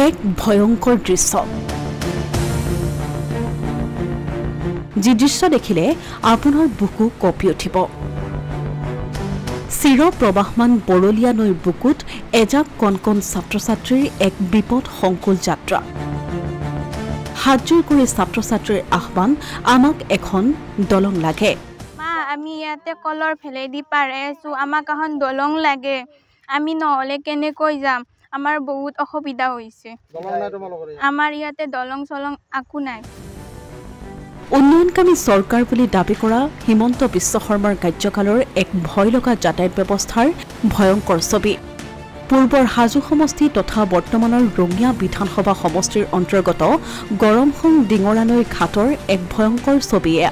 এক ভয়ঙ্কৰ দৃশ্য যি দৃশ্য দেখিলে আপোনাৰ বুকু কঁপি উঠিব চিৰ প্ৰবাহমান বৰলীয়া নৈৰ বুকুত এজাক কণকণ ছাত্ৰ-ছাত্ৰীৰ এক বিপদ সংকুল যাত্ৰা হাতজোৰ কৰি ছাত্ৰ-ছাত্ৰীৰ আহ্বান আমাক এখন দলং লাগে আমি ইয়াতে কলৰ ফেলেদি পাৰে আছো আমাক এখন দলং লাগে আমি নহলে কেনেকৈ যাম আমাৰ বহুত অসুবিধা হৈছে আমাৰ ইয়াতে দলং চলং আকু নাই উন্নয়নকামী চৰকাৰ বুলি দাবী কৰা হিমন্ত বিশ্ব শৰ্মাৰ কাৰ্যকালৰ এক ভয় লগা যাতায়াত ব্যৱস্থাৰ ভয়ংকৰ ছবি পূৰ্বৰ হাজো সমষ্টি তথা বৰ্তমানৰ ৰঙিয়া বিধানসভা সমষ্টিৰ অন্তৰ্গত গৰমসং ডিঙৰানৈ ঘাটৰ এক ভয়ংকৰ ছবিয়ে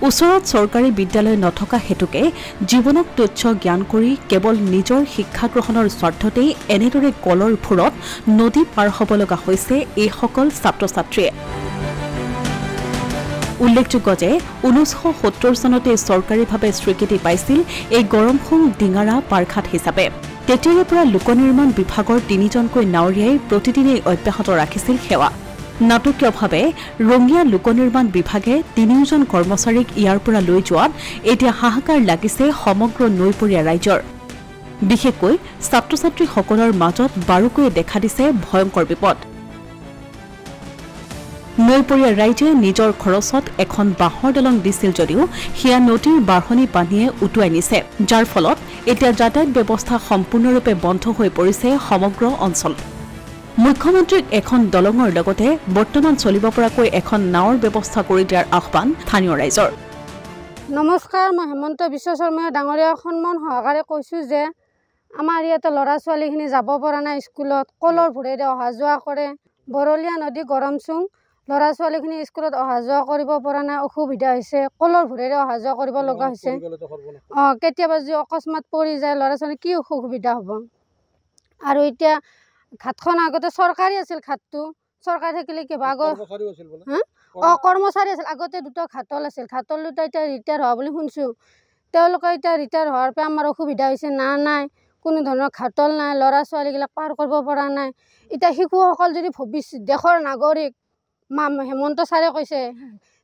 ওচৰত চৰকাৰী বিদ্যালয় নথকা হেতুকে জীৱনক তুচ্ছ জ্ঞান কৰি কেৱল নিজৰ শিক্ষা গ্ৰহণৰ স্বাৰ্থতেই এনেদৰে কলৰ ফুৰত নদী পাৰ হ'ব লগা হৈছে এইসকল ছাত্ৰ-ছাত্ৰীয়ে উল্লেখযোগ্য যে 1970 চনতে চৰকাৰীভাৱে স্বীকৃতি পাইছিল এই গৰমসং ডিঙাৰা পাৰঘাট হিচাপে তেতিয়াৰে পৰা লোকনিৰ্মাণ বিভাগৰ 3জনকৈ নাৱৰীয়াই প্ৰতিদিনেই অব্যাহত ৰাখিছিল সেৱা নাটকীয়ভাৱে ৰঙিয়া লোকনিৰ্মাণ বিভাগে 3জন কৰ্মচাৰীক ইয়াৰ পৰা লৈ যোৱাত এতিয়া হাহাকাৰ লাগিছে সমগ্ৰ নৈপৰীয়া ৰাইজৰ বিশেষকৈ ছাত্ৰ-ছাত্ৰীসকলৰ মাজত বাৰুকৈ দেখা দিছে ভয়ংকৰ বিপদ নৈপৰীয়া ৰাইজে নিজৰ খৰচত এখন বাঁহৰ দলং দিছিল যদিও সেয়া নদীৰ বাঢ়নি পানীয়ে উটুৱাই নিছে যাৰ ফলত এতিয়া যাতায়াত ব্যৱস্থা সম্পূৰ্ণৰূপে বন্ধ হৈ পৰিছে সমগ্ৰ অঞ্চল মুখ্যমন্ত্ৰীক এখন দলঙৰ লগতে বৰ্তমান চলিব পৰাকৈ এখন নাৱৰ ব্যৱস্থা কৰি দিয়াৰ আহ্বান স্থানীয় ৰাইজৰ নমস্কাৰ মই হেমন্ত বিশ্ব শৰ্মা ডাঙৰীয়া সন্মান সহকাৰে কৈছো যে আমাৰ ইয়াতে ল'ৰা ছোৱালীখিনি যাব পৰা নাই স্কুলত কলৰ ভৰেৰে অহা যোৱা কৰে বৰলীয়া নদী গৰমসুং ল'ৰা ছোৱালীখিনি স্কুলত অহা যোৱা কৰিব পৰা নাই অসুবিধা হৈছে কলৰ ভৰেৰে অহা যোৱা কৰিব লগা হৈছে কেতিয়াবা যদি অকস্মাত পৰি যায় ল'ৰা ছোৱালী কি অসুবিধা হ'ব আৰু এতিয়া ঘাটখন আগতে চৰকাৰী আছিল ঘাটটো চৰকাৰী থাকিলে কিবা কৰ্মচাৰী আছিল আগতে দুটা ঘাটল আছিল ঘাটল দুটা এতিয়া ৰিটায়াৰ হোৱা বুলি শুনছোঁ তেওঁলোকে এতিয়া ৰিটায়াৰ হোৱাৰ পৰা আমাৰ অসুবিধা হৈছে নাই কোনো ধৰণৰ ঘাটল নাই ল'ৰা ছোৱালীবিলাক পাৰ কৰিব পৰা নাই এতিয়া শিশুসকল যদি ভৱিষ্যত দেশৰ নাগৰিক হেমন্ত ছাৰে কৈছে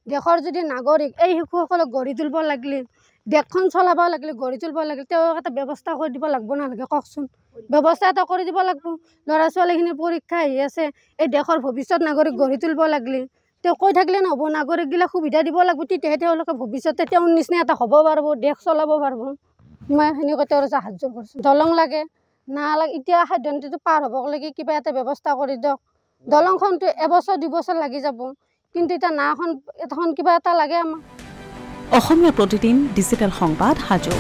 দেশৰ যদি নাগৰিক এই শিশুসকলক গঢ়ি তুলিব লাগিলে দেশখন চলাব লাগিলে গঢ়ি তুলিব লাগিলে তেওঁক এটা ব্যৱস্থা কৰি দিব লাগিব নালাগে কওকচোন ব্যৱস্থা এটা কৰি দিব লাগিব ল'ৰা ছোৱালীখিনিৰ পৰীক্ষা আহি আছে এই দেশৰ ভৱিষ্যত নাগৰিক গঢ়ি তুলিব লাগিলে তেওঁ কৈ থাকিলে নহ'ব নাগৰিকবিলাক সুবিধা দিব লাগিব তেতিয়াহে তেওঁলোকে ভৱিষ্যতে তেওঁৰ নিচিনা এটা হ'ব পাৰিব দেশ চলাব পাৰিব মই সেনেকৈ তেওঁৰ সাহায্য কৰিছোঁ দলং লাগে নালাগে এতিয়া সাধ্যন্তিটো পাৰ হ'ব লাগে কিবা এটা ব্যৱস্থা কৰি দিয়ক দলংখনটো এবছৰ 2 বছৰ লাগি যাব কিন্তু এতিয়া এখন কিবা এটা লাগে আমাক অসমীয়া প্ৰতিদিন ডিজিটেল সংবাদ হাজো।